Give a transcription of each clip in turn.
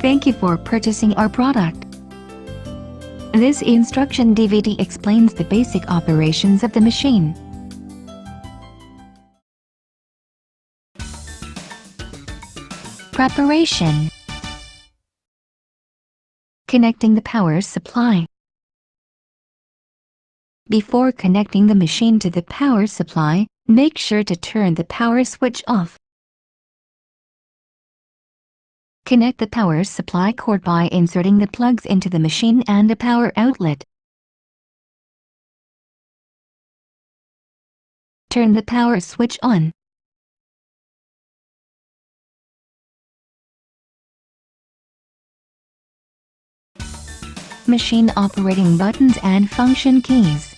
Thank you for purchasing our product. This instruction DVD explains the basic operations of the machine. Preparation. Connecting the power supply. Before connecting the machine to the power supply, make sure to turn the power switch off. Connect the power supply cord by inserting the plugs into the machine and a power outlet. Turn the power switch on. Machine operating buttons and function keys.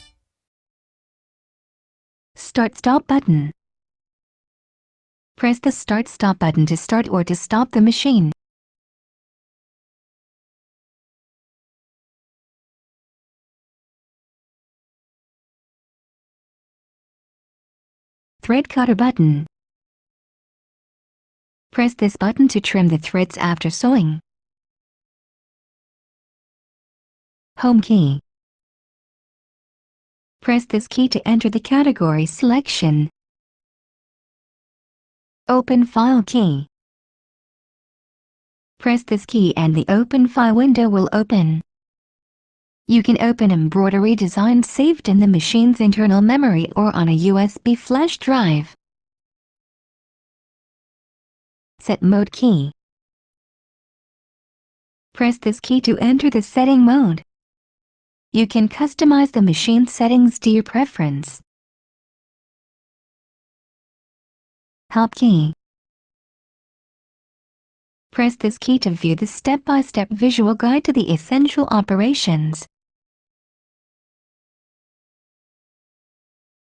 Start-stop button. Press the start-stop button to start or to stop the machine. Thread cutter button. Press this button to trim the threads after sewing. Home key. Press this key to enter the category selection. Open file key. Press this key and the open file window will open. You can open embroidery designs saved in the machine's internal memory or on a USB flash drive. Set mode key. Press this key to enter the setting mode. You can customize the machine settings to your preference. Help key. Press this key to view the step-by-step visual guide to the essential operations.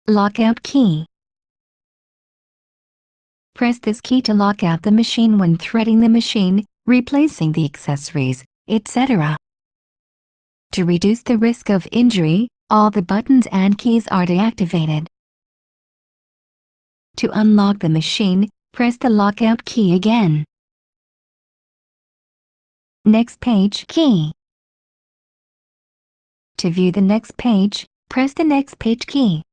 Lockout key. Press this key to lock out the machine when threading the machine, replacing the accessories, etc. To reduce the risk of injury, all the buttons and keys are deactivated. To unlock the machine, press the lockout key again. Next page key. To view the next page, press the next page key.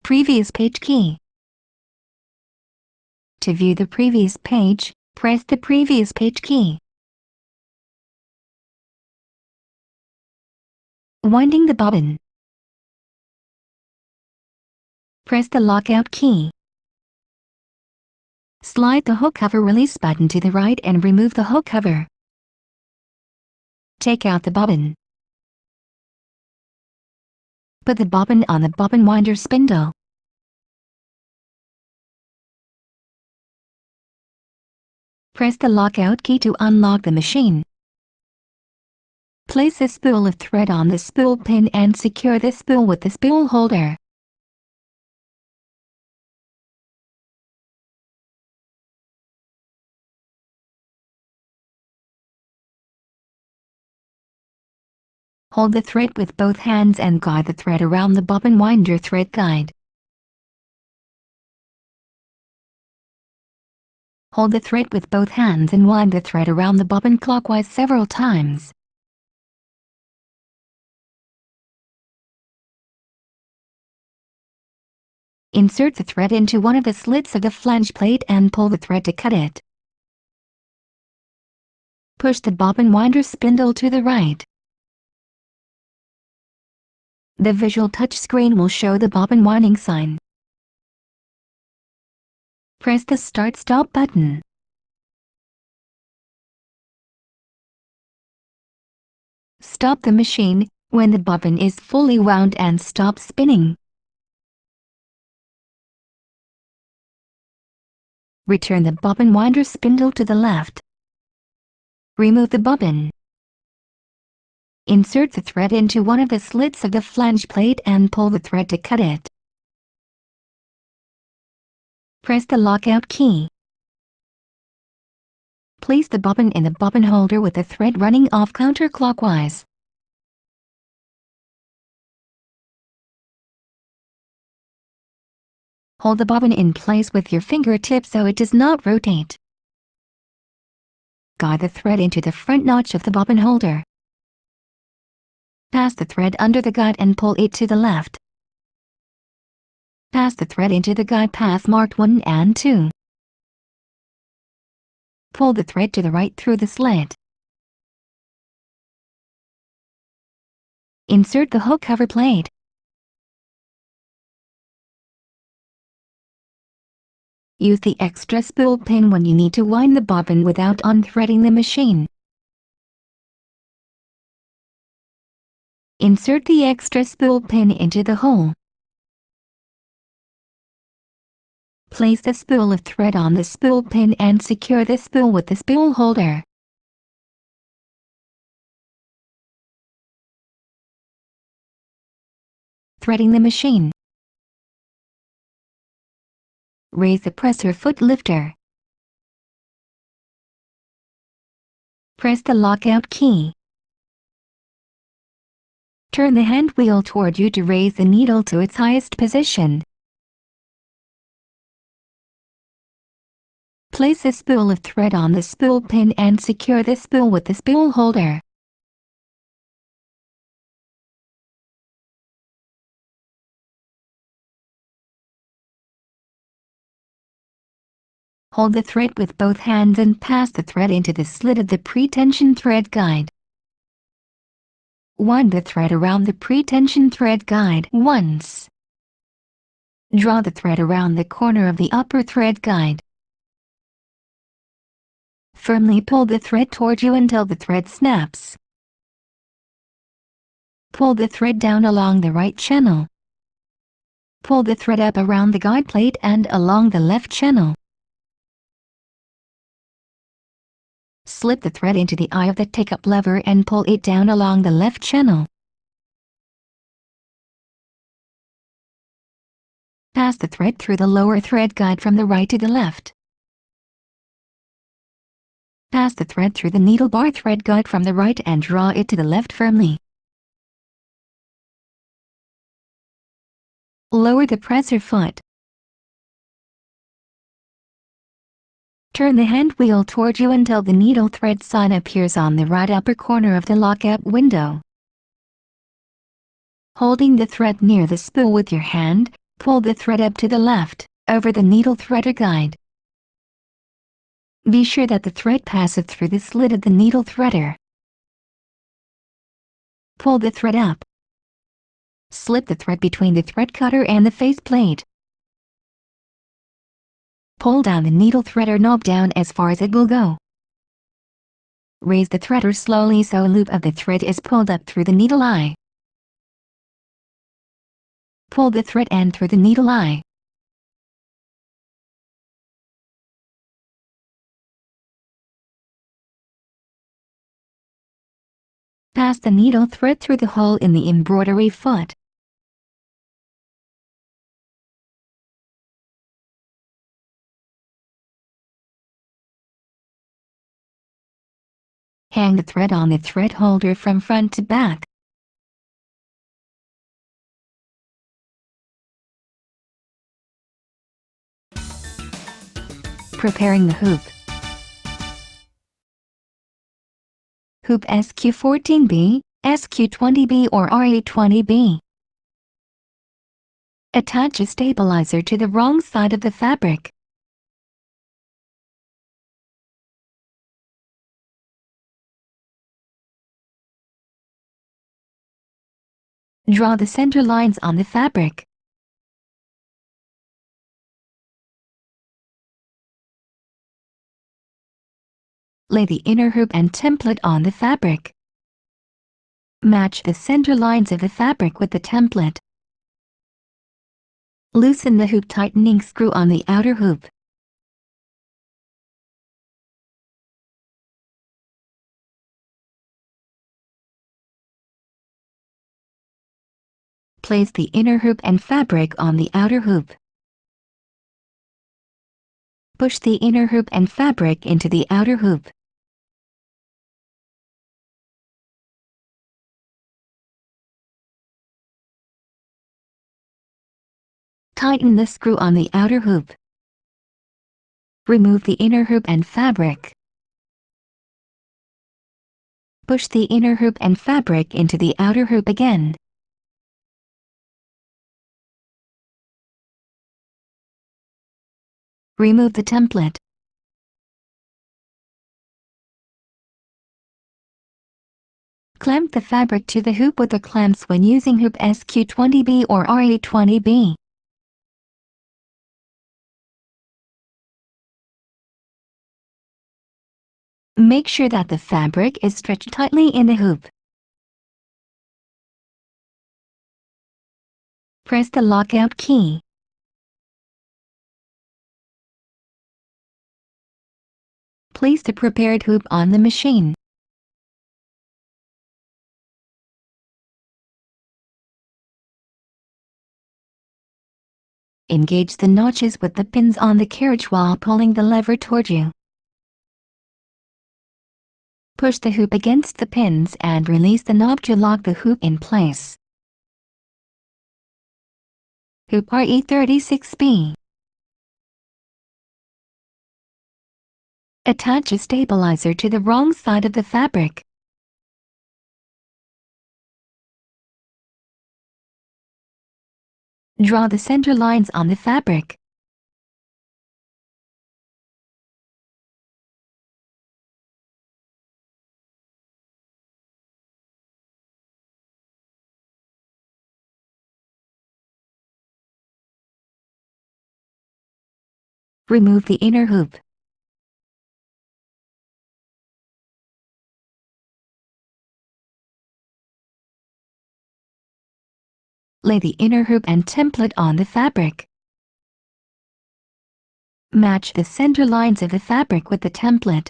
Previous page key. To view the previous page, press the previous page key. Winding the bobbin. Press the lockout key. Slide the hook cover release button to the right and remove the hook cover. Take out the bobbin. Put the bobbin on the bobbin winder spindle. Press the lockout key to unlock the machine. Place a spool of thread on the spool pin and secure the spool with the spool holder. Hold the thread with both hands and guide the thread around the bobbin winder thread guide. Hold the thread with both hands and wind the thread around the bobbin clockwise several times. Insert the thread into one of the slits of the flange plate and pull the thread to cut it. Push the bobbin winder spindle to the right. The visual touch screen will show the bobbin winding sign. Press the Start-Stop button. Stop the machine when the bobbin is fully wound and stop spinning. Return the bobbin winder spindle to the left. Remove the bobbin. Insert the thread into one of the slits of the flange plate and pull the thread to cut it. Press the lockout key. Place the bobbin in the bobbin holder with the thread running off counterclockwise. Hold the bobbin in place with your fingertips so it does not rotate. Guide the thread into the front notch of the bobbin holder. Pass the thread under the guide and pull it to the left. Pass the thread into the guide path marked 1 and 2. Pull the thread to the right through the slit. Insert the hook cover plate. Use the extra spool pin when you need to wind the bobbin without unthreading the machine. Insert the extra spool pin into the hole. Place the spool of thread on the spool pin and secure the spool with the spool holder. Threading the machine. Raise the presser foot lifter. Press the lockout key. Turn the hand wheel toward you to raise the needle to its highest position. Place a spool of thread on the spool pin and secure the spool with the spool holder. Hold the thread with both hands and pass the thread into the slit of the pretension thread guide. Wind the thread around the pretension thread guide once. Draw the thread around the corner of the upper thread guide. Firmly pull the thread toward you until the thread snaps. Pull the thread down along the right channel. Pull the thread up around the guide plate and along the left channel. Slip the thread into the eye of the take-up lever and pull it down along the left channel. Pass the thread through the lower thread guide from the right to the left. Pass the thread through the needle bar thread guide from the right and draw it to the left firmly. Lower the presser foot. Turn the hand wheel toward you until the needle thread sign appears on the right upper corner of the lockout window. Holding the thread near the spool with your hand, pull the thread up to the left, over the needle threader guide. Be sure that the thread passes through the slit of the needle threader. Pull the thread up. Slip the thread between the thread cutter and the faceplate. Pull down the needle threader knob down as far as it will go. Raise the threader slowly so a loop of the thread is pulled up through the needle eye. Pull the thread end through the needle eye. Pass the needle thread through the hole in the embroidery foot. Hang the thread on the thread holder from front to back. Preparing the hoop. Hoop SQ14B, SQ20B or RE20B. Attach a stabilizer to the wrong side of the fabric. Draw the center lines on the fabric. Lay the inner hoop and template on the fabric. Match the center lines of the fabric with the template. Loosen the hoop tightening screw on the outer hoop. Place the inner hoop and fabric on the outer hoop. Push the inner hoop and fabric into the outer hoop. Tighten the screw on the outer hoop. Remove the inner hoop and fabric. Push the inner hoop and fabric into the outer hoop again. Remove the template. Clamp the fabric to the hoop with the clamps when using hoop SQ20B or RE20B. Make sure that the fabric is stretched tightly in the hoop. Press the lockout key. Place the prepared hoop on the machine. Engage the notches with the pins on the carriage while pulling the lever toward you. Push the hoop against the pins and release the knob to lock the hoop in place. Hoop RE36B. Attach a stabilizer to the wrong side of the fabric. Draw the center lines on the fabric. Remove the inner hoop. Lay the inner hoop and template on the fabric. Match the center lines of the fabric with the template.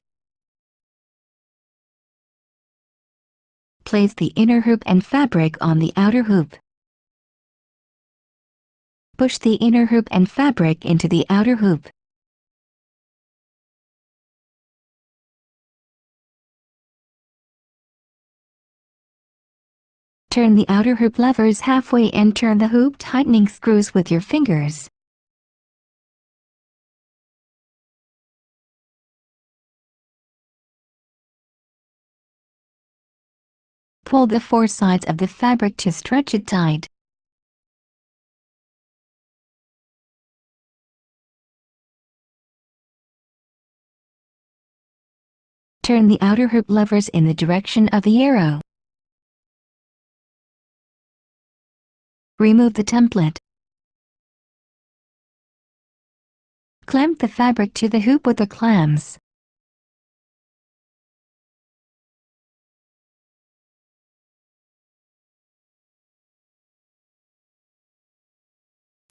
Place the inner hoop and fabric on the outer hoop. Push the inner hoop and fabric into the outer hoop. Turn the outer hoop levers halfway and turn the hoop tightening screws with your fingers. Pull the four sides of the fabric to stretch it tight. Turn the outer hoop levers in the direction of the arrow. Remove the template. Clamp the fabric to the hoop with the clamps.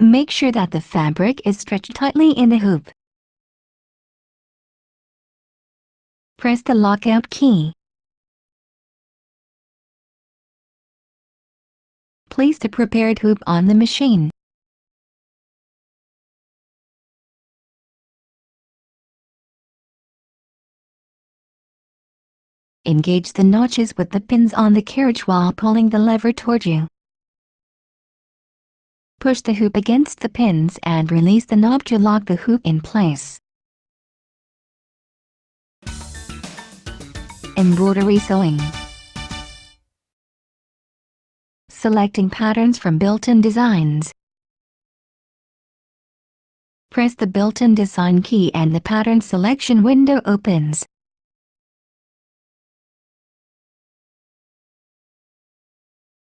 Make sure that the fabric is stretched tightly in the hoop. Press the lockout key. Place the prepared hoop on the machine. Engage the notches with the pins on the carriage while pulling the lever toward you. Push the hoop against the pins and release the knob to lock the hoop in place. Embroidery sewing. Selecting patterns from built-in designs. Press the built-in design key and the pattern selection window opens.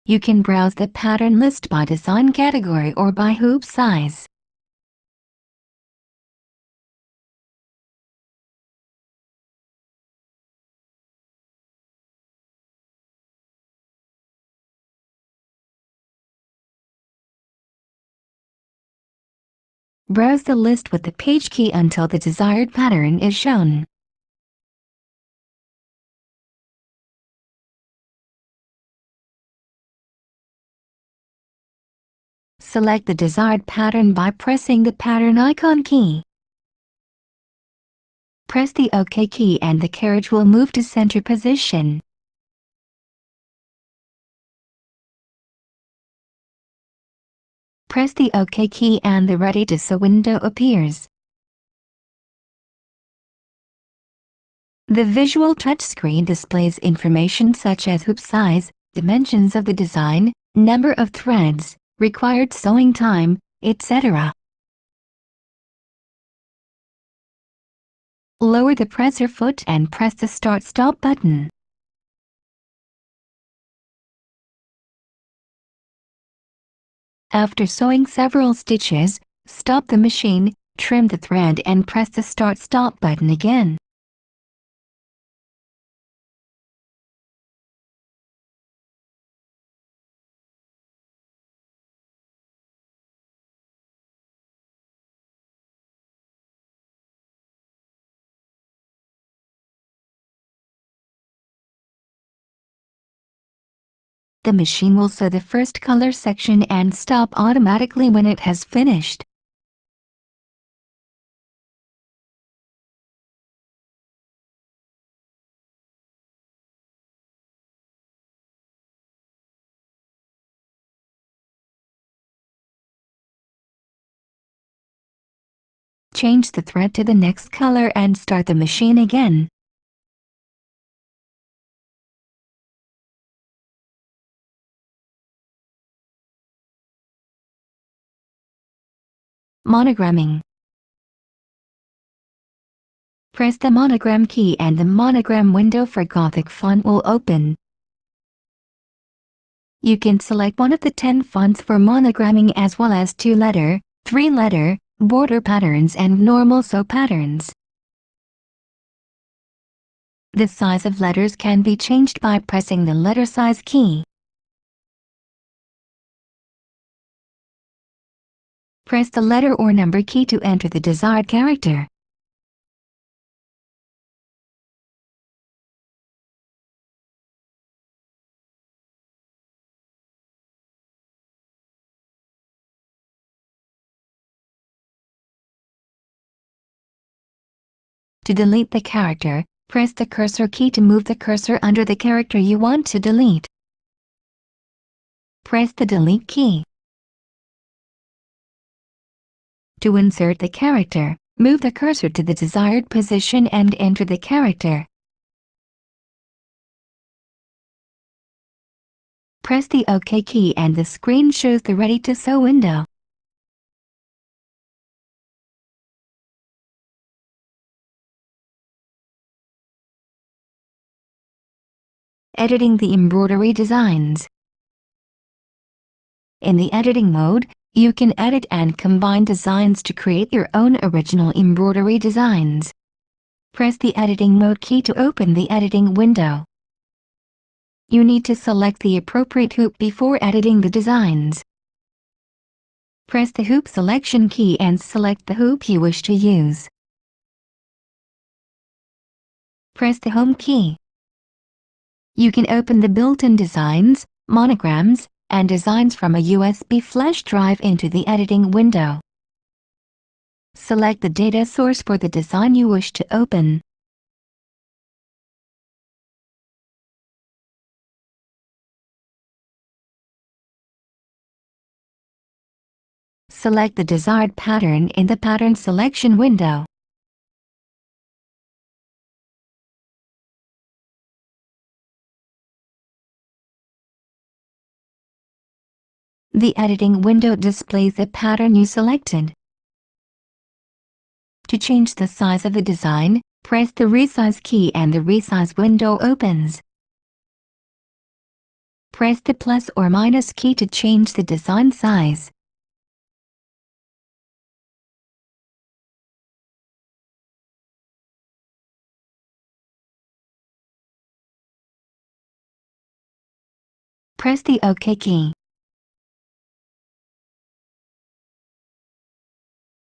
You can browse the pattern list by design category or by hoop size. Browse the list with the page key until the desired pattern is shown. Select the desired pattern by pressing the pattern icon key. Press the OK key and the carriage will move to center position. Press the OK key and the Ready to Sew window appears. The visual touchscreen displays information such as hoop size, dimensions of the design, number of threads, required sewing time, etc. Lower the presser foot and press the Start-Stop button. After sewing several stitches, stop the machine, trim the thread and press the Start-Stop button again. The machine will sew the first color section and stop automatically when it has finished. Change the thread to the next color and start the machine again. Monogramming. Press the monogram key and the monogram window for Gothic font will open. You can select one of the 10 fonts for monogramming as well as 2-letter, 3-letter, border patterns and normal sew patterns. The size of letters can be changed by pressing the letter size key. Press the letter or number key to enter the desired character. To delete the character, press the cursor key to move the cursor under the character you want to delete. Press the delete key. To insert the character, move the cursor to the desired position and enter the character. Press the OK key and the screen shows the Ready to Sew window. Editing the embroidery designs. In the editing mode, you can edit and combine designs to create your own original embroidery designs. Press the editing mode key to open the editing window. You need to select the appropriate hoop before editing the designs. Press the hoop selection key and select the hoop you wish to use. Press the home key. You can open the built-in designs, monograms, and designs from a USB flash drive into the editing window. Select the data source for the design you wish to open. Select the desired pattern in the pattern selection window. The editing window displays the pattern you selected. To change the size of the design, press the resize key and the resize window opens. Press the plus or minus key to change the design size. Press the OK key.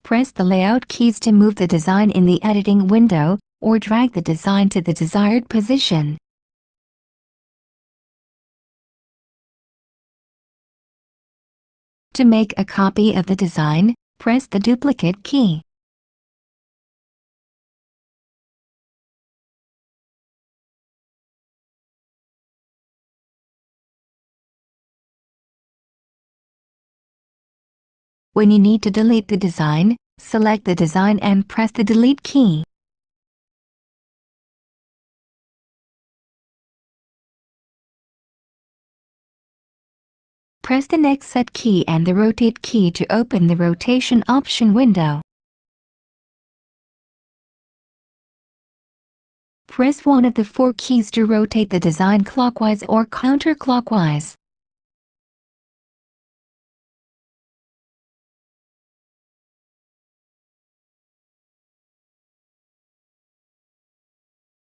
Press the layout keys to move the design in the editing window, or drag the design to the desired position. To make a copy of the design, press the duplicate key. When you need to delete the design, select the design and press the delete key. Press the next set key and the rotate key to open the rotation option window. Press one of the four keys to rotate the design clockwise or counterclockwise.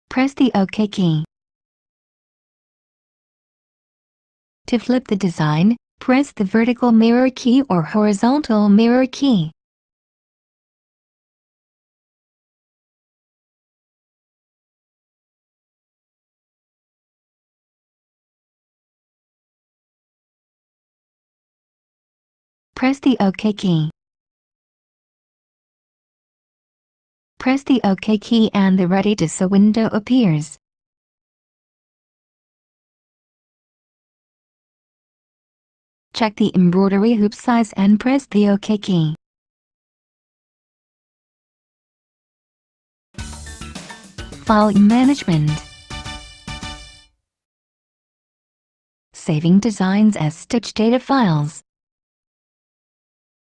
Press the OK key. To flip the design, press the vertical mirror key or horizontal mirror key. Press the OK key. Press the OK key and the Ready to Sew window appears. Check the embroidery hoop size and press the OK key. File management. Saving designs as stitch data files.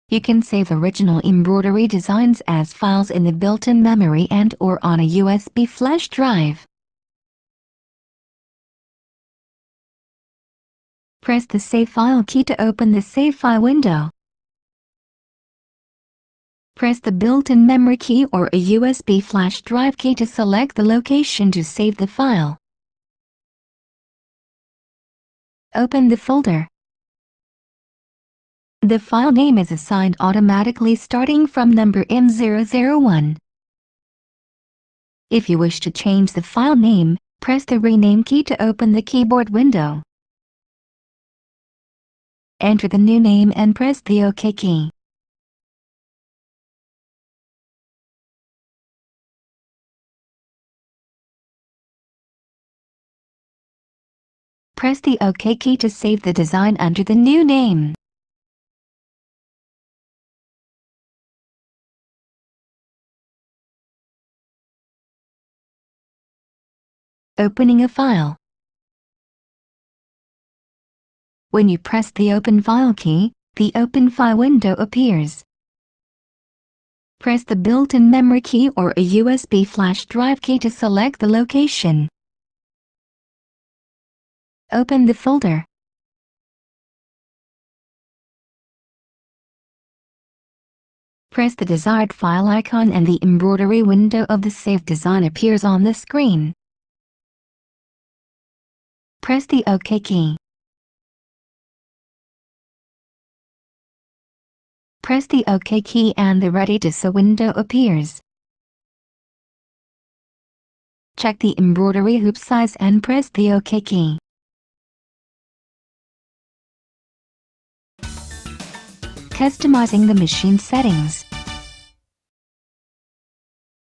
You can save original embroidery designs as files in the built-in memory and/or on a USB flash drive. Press the Save File key to open the Save File window. Press the built-in memory key or a USB flash drive key to select the location to save the file. Open the folder. The file name is assigned automatically starting from number M001. If you wish to change the file name, press the Rename key to open the keyboard window. Enter the new name and press the OK key. Press the OK key to save the design under the new name. Opening a file. When you press the Open File key, the Open File window appears. Press the built-in memory key or a USB flash drive key to select the location. Open the folder. Press the desired file icon and the embroidery window of the saved design appears on the screen. Press the OK key. Press the OK key and the Ready to Sew window appears. Check the embroidery hoop size and press the OK key. Customizing the machine settings.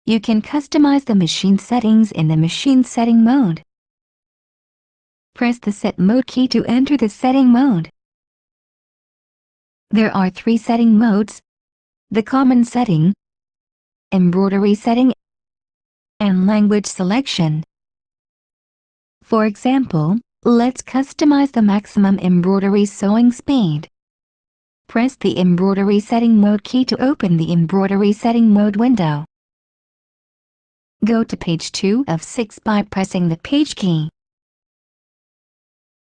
You can customize the machine settings in the machine setting mode. Press the Set Mode key to enter the setting mode. There are three setting modes: the common setting, embroidery setting, and language selection. For example, let's customize the maximum embroidery sewing speed. Press the embroidery setting mode key to open the embroidery setting mode window. Go to page 2 of 6 by pressing the page key.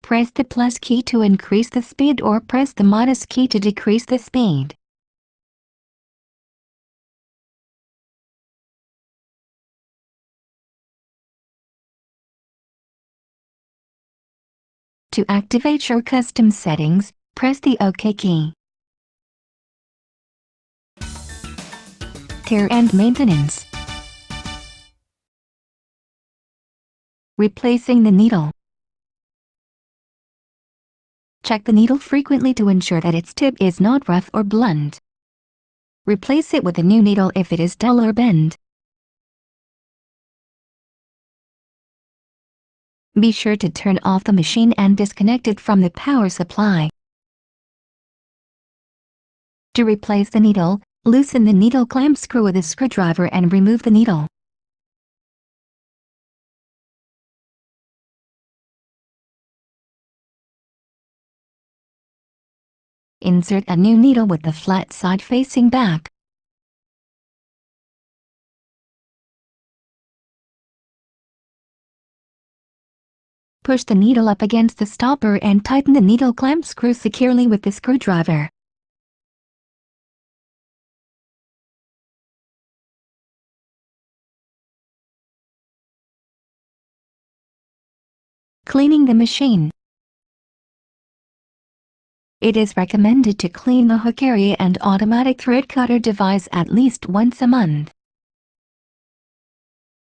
Press the plus key to increase the speed or press the minus key to decrease the speed. To activate your custom settings, press the OK key. Care and maintenance. Replacing the needle. Check the needle frequently to ensure that its tip is not rough or blunt. Replace it with a new needle if it is dull or bent. Be sure to turn off the machine and disconnect it from the power supply. To replace the needle, loosen the needle clamp screw with a screwdriver and remove the needle. Insert a new needle with the flat side facing back. Push the needle up against the stopper and tighten the needle clamp screw securely with the screwdriver. Cleaning the machine. It is recommended to clean the hook area and automatic thread cutter device at least once a month.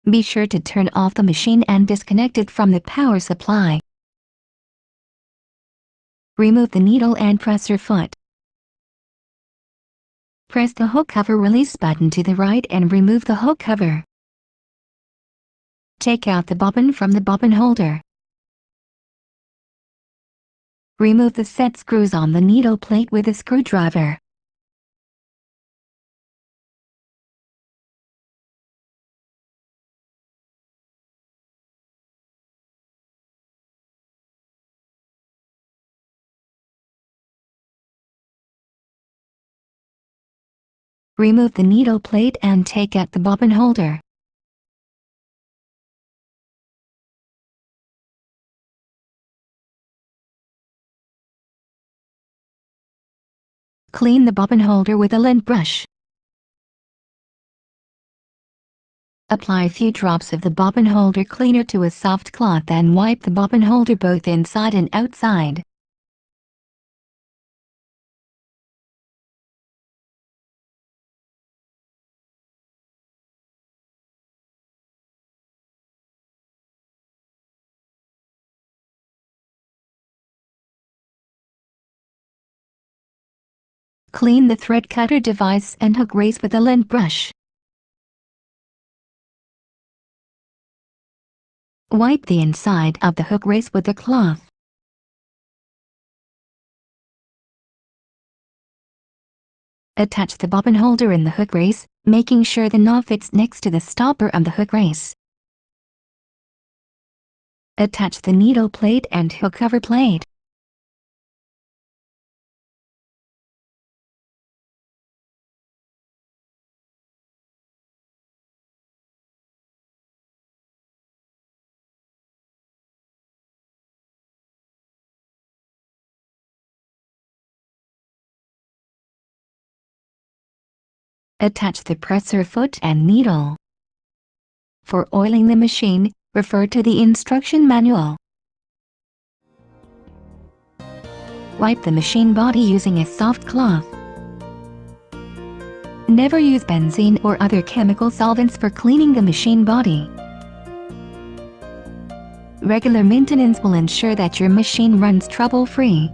Be sure to turn off the machine and disconnect it from the power supply. Remove the needle and presser foot. Press the hook cover release button to the right and remove the hook cover. Take out the bobbin from the bobbin holder. Remove the set screws on the needle plate with a screwdriver. Remove the needle plate and take out the bobbin holder. Clean the bobbin holder with a lint brush. Apply a few drops of the bobbin holder cleaner to a soft cloth and wipe the bobbin holder both inside and outside. Clean the thread cutter device and hook race with a lint brush. Wipe the inside of the hook race with a cloth. Attach the bobbin holder in the hook race, making sure the knob fits next to the stopper of the hook race. Attach the needle plate and hook cover plate. Attach the presser foot and needle. For oiling the machine, refer to the instruction manual. Wipe the machine body using a soft cloth. Never use benzene or other chemical solvents for cleaning the machine body. Regular maintenance will ensure that your machine runs trouble-free.